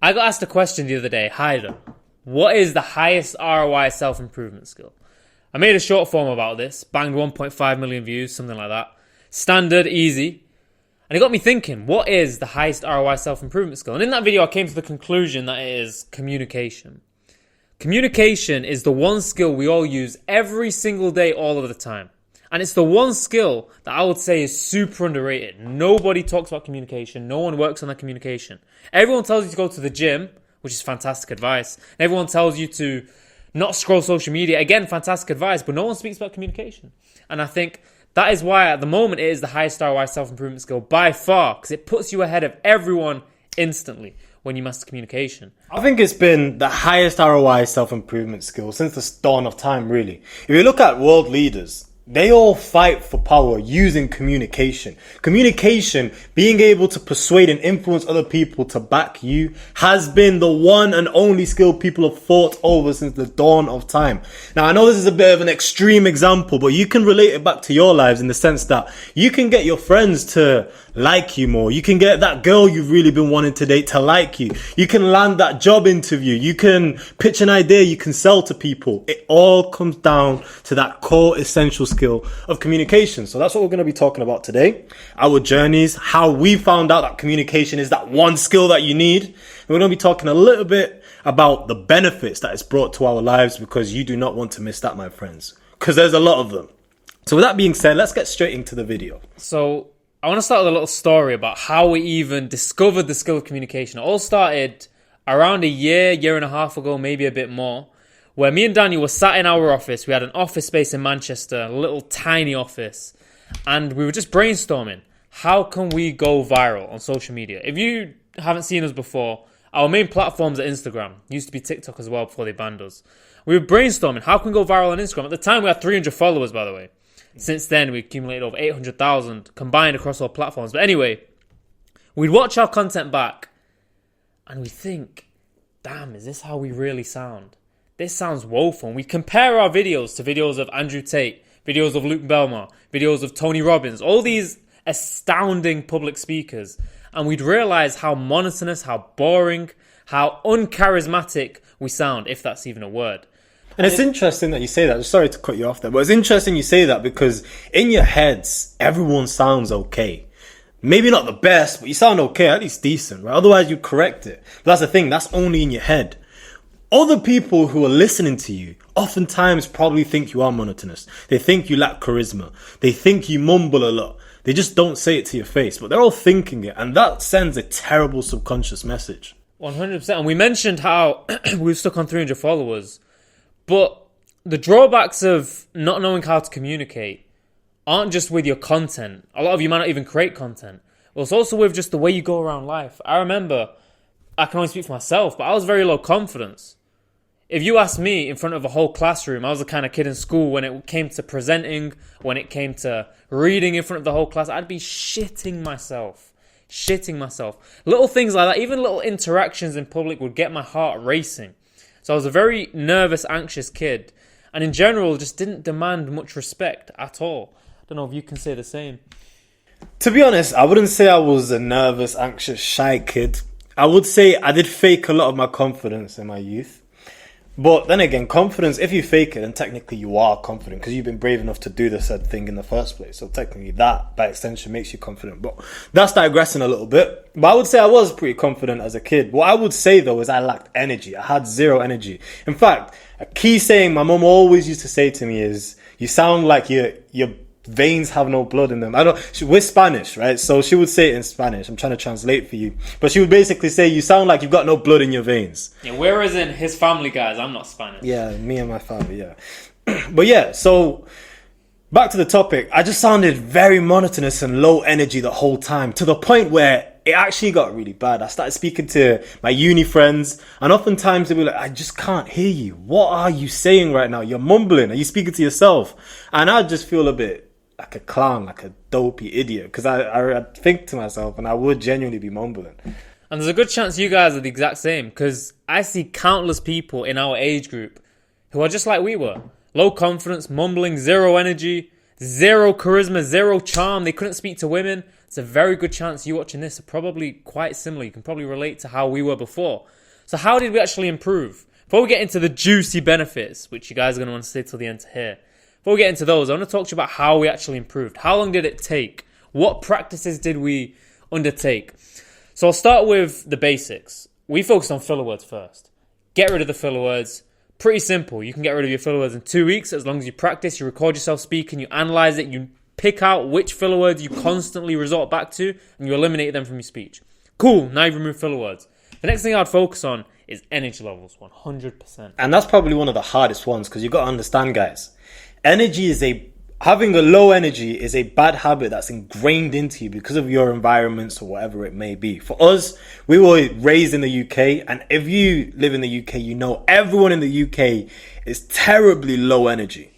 I got asked a question the other day, Hyder, what is the highest ROI self-improvement skill? I made a short form about this, banged 1.5 million views, something like that. Standard, easy. And it got me thinking, what is the highest ROI self-improvement skill? And in that video, I came to the conclusion that it is communication. Communication is the one skill we all use every single day, all of the time. And it's the one skill that I would say is super underrated. Nobody talks about communication. No one works on that communication. Everyone tells you to go to the gym, which is fantastic advice. And everyone tells you to not scroll social media. Again, fantastic advice, but no one speaks about communication. And I think that is why at the moment it is the highest ROI self-improvement skill by far, because it puts you ahead of everyone instantly when you master communication. I think it's been the highest ROI self-improvement skill since the dawn of time, really. If you look at world leaders, they all fight for power using communication. Communication, being able to persuade and influence other people to back you, has been the one and only skill people have fought over since the dawn of time. Now, I know this is a bit of an extreme example, but you can relate it back to your lives in the sense that you can get your friends to like you more. You can get that girl you've really been wanting to date to like you. You can land that job interview. You can pitch an idea you can sell to people. It all comes down to that core essential skill of communication. So that's what we're going to be talking about today. Our journeys, how we found out that communication is that one skill that you need. And we're going to be talking a little bit about the benefits that it's brought to our lives, because you do not want to miss that, my friends, because there's a lot of them. So with that being said, let's get straight into the video. So I want to start with a little story about how we even discovered the skill of communication. It all started around a year and a half ago, maybe a bit more, where me and Daniel were sat in our office. We had an office space in Manchester, a little tiny office, and we were just brainstorming, how can we go viral on social media? If you haven't seen us before, our main platforms are Instagram. Used to be TikTok as well before they banned us. We were brainstorming, how can we go viral on Instagram? At the time, we had 300 followers, by the way. Since then, we accumulated over 800,000 combined across all platforms. But anyway, we'd watch our content back and we think, damn, is this how we really sound? This sounds woeful. And we'd compare our videos to videos of Andrew Tate, videos of Luke Belmar, videos of Tony Robbins, all these astounding public speakers. And we'd realize how monotonous, how boring, how uncharismatic we sound, if that's even a word. And it's interesting that you say that. Sorry to cut you off there, but it's interesting you say that, because in your heads, everyone sounds okay. Maybe not the best, but you sound okay, at least decent, right? Otherwise, you'd correct it. But that's the thing, that's only in your head. Other people who are listening to you oftentimes probably think you are monotonous. They think you lack charisma. They think you mumble a lot. They just don't say it to your face, but they're all thinking it. And that sends a terrible subconscious message. 100%. And we mentioned how we've stuck on 300 followers. But the drawbacks of not knowing how to communicate aren't just with your content. A lot of you might not even create content. Well, it's also with just the way you go around life. I remember, I can only speak for myself, but I was very low confidence. If you asked me in front of a whole classroom, I was the kind of kid in school when it came to presenting, when it came to reading in front of the whole class, I'd be shitting myself. Little things like that, even little interactions in public would get my heart racing. So I was a very nervous, anxious kid, and in general just didn't demand much respect at all. I don't know if you can say the same. To be honest, I wouldn't say I was a nervous, anxious, shy kid. I would say I did fake a lot of my confidence in my youth. But then again, confidence, if you fake it, then technically you are confident because you've been brave enough to do the said thing in the first place. So technically that, by extension, makes you confident. But that's digressing a little bit. But I would say I was pretty confident as a kid. What I would say, though, is I lacked energy. I had zero energy. In fact, a key saying my mum always used to say to me is, you sound like your veins have no blood in them. We're Spanish, right? So she would say it in Spanish. I'm trying to translate for you. But she would basically say, you sound like you've got no blood in your veins. Yeah, whereas in his family, guys, I'm not Spanish. Yeah, me and my family, yeah. But yeah, so back to the topic. I just sounded very monotonous and low energy the whole time, to the point where it actually got really bad. I started speaking to my uni friends, and oftentimes they'd be like, I just can't hear you. What are you saying right now? You're mumbling. Are you speaking to yourself? And I'd just feel a bit like a clown, like a dopey idiot, because I think to myself and I would genuinely be mumbling. And there's a good chance you guys are the exact same, because I see countless people in our age group who are just like we were. Low confidence, mumbling, zero energy, zero charisma, zero charm. They couldn't speak to women. it's a very good chance you watching this are probably quite similar. You can probably relate to how we were before. So how did we actually improve? Before we get into the juicy benefits, which you guys are going to want to stay till the end to hear, before we get into those, I want to talk to you about how we actually improved. How long did it take? What practices did we undertake? So I'll start with the basics. We focused on filler words first. Get rid of the filler words. Pretty simple. You can get rid of your filler words in 2 weeks as long as you practice, you record yourself speaking, you analyze it, you pick out which filler words you constantly resort back to, and you eliminate them from your speech. Cool, now you've removed filler words. The next thing I'd focus on is energy levels, 100%. And that's probably one of the hardest ones because you've got to understand, guys. Having a low energy is a bad habit that's ingrained into you because of your environments or whatever it may be. For us, we were raised in the UK, and if you live in the UK, you know everyone in the UK is terribly low energy.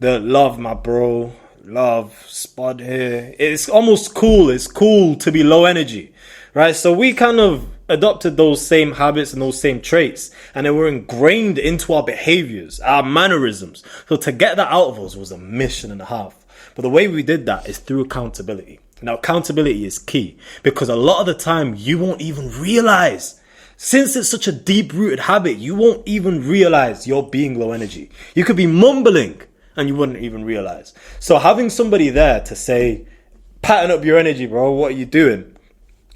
The love, my bro, love, spud here. It's almost cool. It's cool to be low energy, right? So we kind of adopted those same habits and those same traits, and they were ingrained into our behaviors, our mannerisms. So to get that out of us was a mission and a half. But the way we did that is through accountability. Now, accountability is key because a lot of the time you won't even realize, since it's such a deep-rooted habit, you won't even realize you're being low energy. You could be mumbling and you wouldn't even realize. So having somebody there to say, pattern up your energy, bro, what are you doing?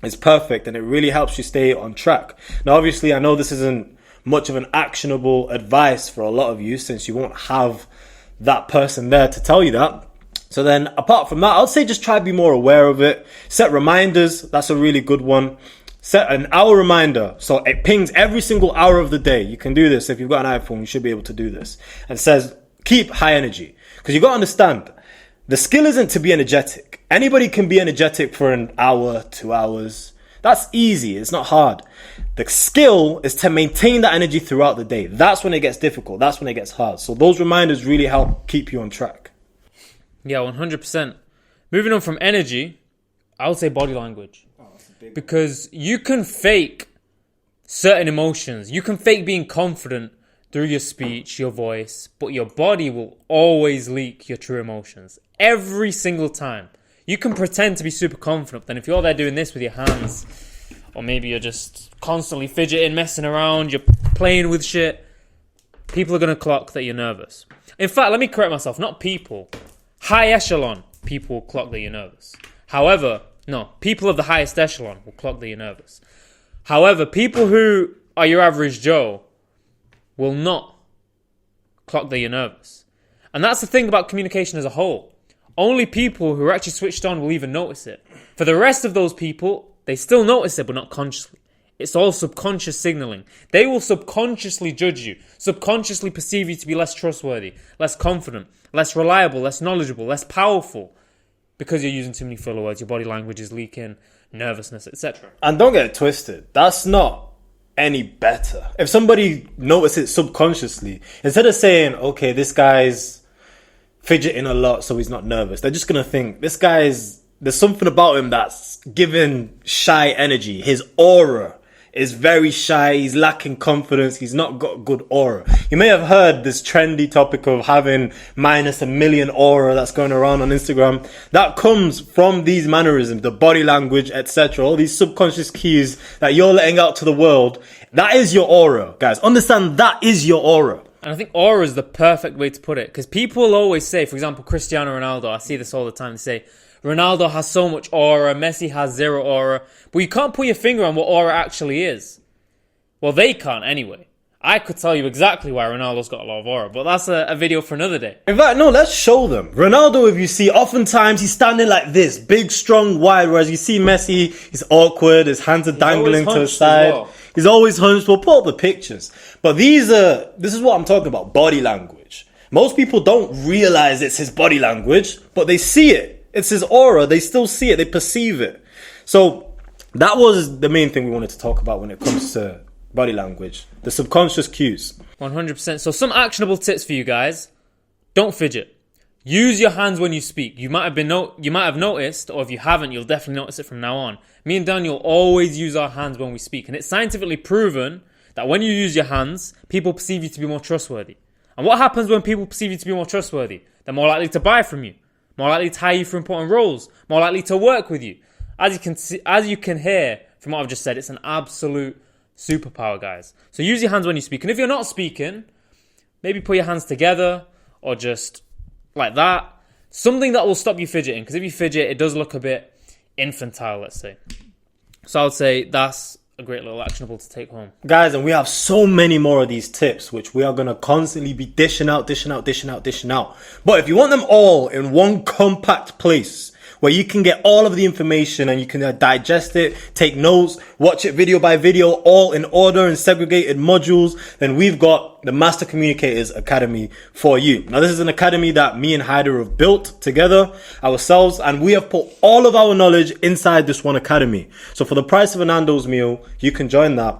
It's perfect, and it really helps you stay on track. Now, obviously, I know this isn't much of an actionable advice for a lot of you since you won't have that person there to tell you that. So then, apart from that, I'd say just try to be more aware of it. Set reminders. That's a really good one. Set an hour reminder. So it pings every single hour of the day. You can do this. If you've got an iPhone, you should be able to do this. And it says, keep high energy. Because you've got to understand, the skill isn't to be energetic. Anybody can be energetic for an hour, 2 hours. That's easy. It's not hard. The skill is to maintain that energy throughout the day. That's when it gets difficult. That's when it gets hard. So those reminders really help keep you on track. Yeah, 100%. Moving on from energy, I would say body language. Because you can fake certain emotions. You can fake being confident through your speech, your voice, but your body will always leak your true emotions. Every single time. You can pretend to be super confident, but then if you're there doing this with your hands, or maybe you're just constantly fidgeting, messing around, you're playing with shit, people are going to clock that you're nervous. In fact, let me correct myself, not people. High echelon people will clock that you're nervous. However, no, people of the highest echelon will clock that you're nervous. However, people who are your average Joe will not clock that you're nervous. And that's the thing about communication as a whole. Only people who are actually switched on will even notice it. For the rest of those people, they still notice it, but not consciously. It's all subconscious signaling. They will subconsciously judge you, subconsciously perceive you to be less trustworthy, less confident, less reliable, less knowledgeable, less powerful, because you're using too many filler words, your body language is leaking, nervousness, etc. And don't get it twisted. That's not any better. If somebody notices it subconsciously, instead of saying, okay, this guy's fidgeting a lot so he's not nervous, they're just going to think, there's something about him that's giving shy energy. His aura is very shy. He's lacking confidence. He's not got good aura. You may have heard this trendy topic of having -1 million aura that's going around on Instagram. That comes from these mannerisms, the body language, etc. All these subconscious cues that you're letting out to the world. That is your aura, guys. Understand that is your aura. And I think aura is the perfect way to put it. Because people will always say, for example, Cristiano Ronaldo, I see this all the time, they say, Ronaldo has so much aura, Messi has zero aura. But you can't put your finger on what aura actually is. Well, they can't anyway. I could tell you exactly why Ronaldo's got a lot of aura, but that's a video for another day. In fact, no, let's show them. Ronaldo, if you see, oftentimes he's standing like this, big, strong, wide, whereas you see Messi, he's awkward, his hands are dangling to his side. Well. He's always hunched. We'll put up the pictures. But this is what I'm talking about, body language. Most people don't realize it's his body language, but they see it. It's his aura. They still see it. They perceive it. So that was the main thing we wanted to talk about when it comes to body language. The subconscious cues. 100%. So some actionable tips for you guys. Don't fidget. Use your hands when you speak. You might have noticed, or if you haven't, you'll definitely notice it from now on. Me and Daniel always use our hands when we speak. And it's scientifically proven that when you use your hands, people perceive you to be more trustworthy. And what happens when people perceive you to be more trustworthy? They're more likely to buy from you. More likely to hire you for important roles. More likely to work with you. as you can hear from what I've just said, it's an absolute superpower, guys. So use your hands when you speak. And if you're not speaking, maybe put your hands together or just like that. Something that will stop you fidgeting. Because if you fidget, it does look a bit infantile, let's say. So I would say that's a great little actionable to take home. Guys, and we have so many more of these tips, which we are going to constantly be dishing out. But if you want them all in one compact place, where you can get all of the information and you can digest it, take notes, watch it video by video, all in order and segregated modules, then we've got the Master Communicators Academy for you. Now, this is an academy that me and Haider have built together ourselves, and we have put all of our knowledge inside this one academy. So for the price of a Nando's meal, you can join that.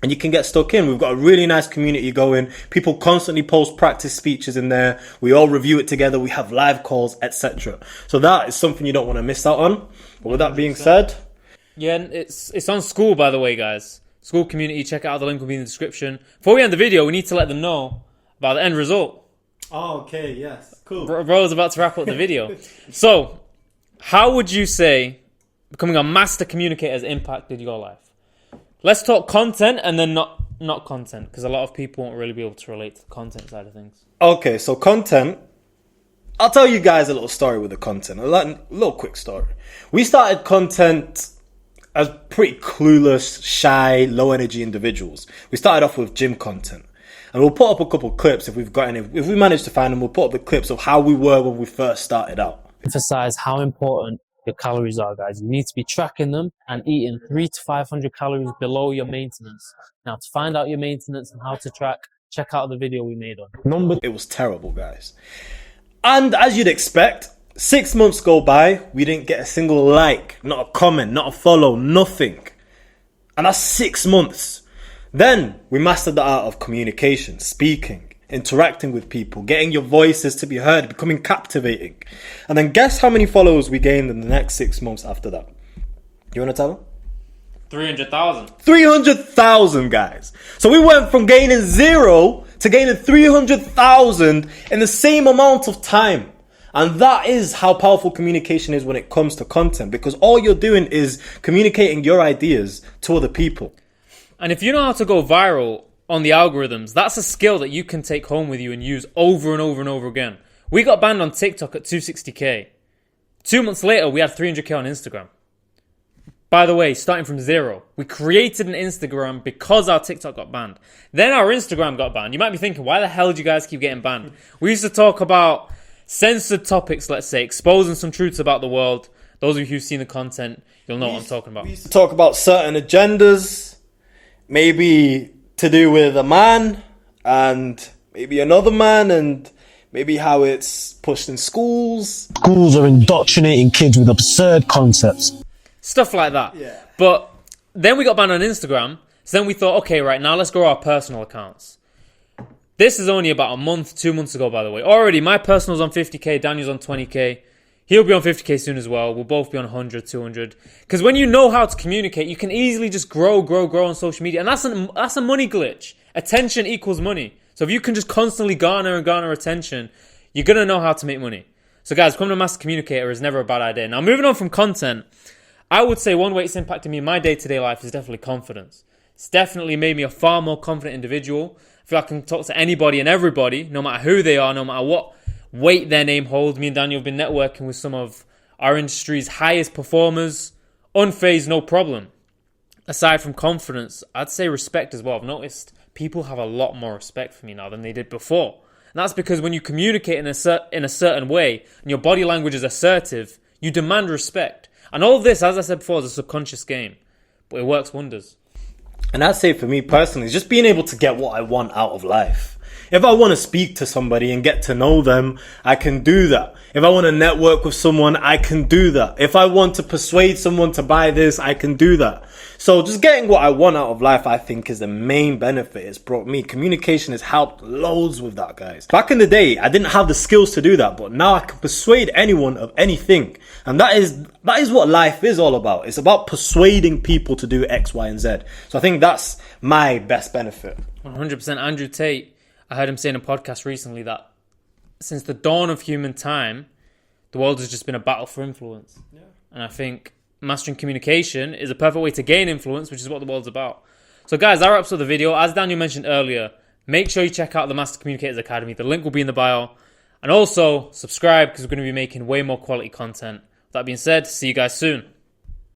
And you can get stuck in. We've got a really nice community going. People constantly post practice speeches in there. We all review it together. We have live calls, etc. So that is something you don't want to miss out on. But with that being said... Yeah, it's on School, by the way, guys. School community, check it out. The link will be in the description. Before we end the video, we need to let them know about the end result. Oh, okay, yes. Cool. Bro's about to wrap up the video. So, how would you say becoming a master communicator has impacted your life? Let's talk content and then not content, because a lot of people won't really be able to relate to the content side of things. Okay, so content. I'll tell you guys a little story with the content. A little quick story. We started content as pretty clueless, shy, low energy individuals. We started off with gym content. And we'll put up a couple clips if we manage to find them. We'll put up the clips of how we were when we first started out. Emphasize how important your calories are, guys. You need to be tracking them and eating 300 to 500 calories below your maintenance. Now, to find out your maintenance and how to track, check out the video we made on. It was terrible, guys. And as you'd expect, 6 months go by, we didn't get a single like, not a comment, not a follow, nothing. And that's 6 months. Then we mastered the art of communication, speaking, interacting with people, getting your voices to be heard, becoming captivating. And then guess how many followers we gained in the next 6 months after that? You want to tell them? 300,000. 300,000, guys. So we went from gaining 0 to gaining 300,000 in the same amount of time. And that is how powerful communication is when it comes to content, because all you're doing is communicating your ideas to other people. And if you know how to go viral on the algorithms, that's a skill that you can take home with you and use over and over and over again. We got banned on TikTok at 260k. 2 months later, we had 300k on Instagram. By the way, starting from 0, we created an Instagram because our TikTok got banned. Then our Instagram got banned. You might be thinking, why the hell do you guys keep getting banned? We used to talk about censored topics, let's say, exposing some truths about the world. Those of you who've seen the content, you'll know what I'm talking about. We used to talk about certain agendas, maybe to do with a man and maybe another man, and maybe how it's pushed in schools. Schools are indoctrinating kids with absurd concepts. Stuff like that. Yeah. But then we got banned on Instagram. So then we thought, okay, right, now let's grow our personal accounts. This is only about a month, 2 months ago, by the way. Already, my personal's on 50k, Daniel's on 20k. He'll be on 50k soon as well. We'll both be on 100, 200. Because when you know how to communicate, you can easily just grow on social media. And that's a money glitch. Attention equals money. So if you can just constantly garner attention, you're going to know how to make money. So guys, becoming a master communicator is never a bad idea. Now, moving on from content, I would say one way it's impacted me in my day-to-day life is definitely confidence. It's definitely made me a far more confident individual. I feel I can talk to anybody and everybody, no matter who they are, no matter what weight their name holds. Me and Daniel have been networking with some of our industry's highest performers, unfazed, no problem. Aside from confidence, I'd say respect as well. I've noticed people have a lot more respect for me now than they did before. And that's because when you communicate in a certain way and your body language is assertive, you demand respect. And all of this, as I said before, is a subconscious game, but it works wonders. And I'd say for me personally, it's just being able to get what I want out of life. If I want to speak to somebody and get to know them, I can do that. If I want to network with someone, I can do that. If I want to persuade someone to buy this, I can do that. So just getting what I want out of life, I think, is the main benefit it's brought me. Communication has helped loads with that, guys. Back in the day, I didn't have the skills to do that, but now I can persuade anyone of anything. And that is what life is all about. It's about persuading people to do X, Y, and Z. So I think that's my best benefit. 100%. Andrew Tate, I heard him say in a podcast recently that since the dawn of human time, the world has just been a battle for influence. Yeah. And I think mastering communication is a perfect way to gain influence, which is what the world's about. So guys, that wraps up the video. As Daniel mentioned earlier, make sure you check out the Master Communicators Academy. The link will be in the bio. And also, subscribe because we're going to be making way more quality content. That being said, see you guys soon.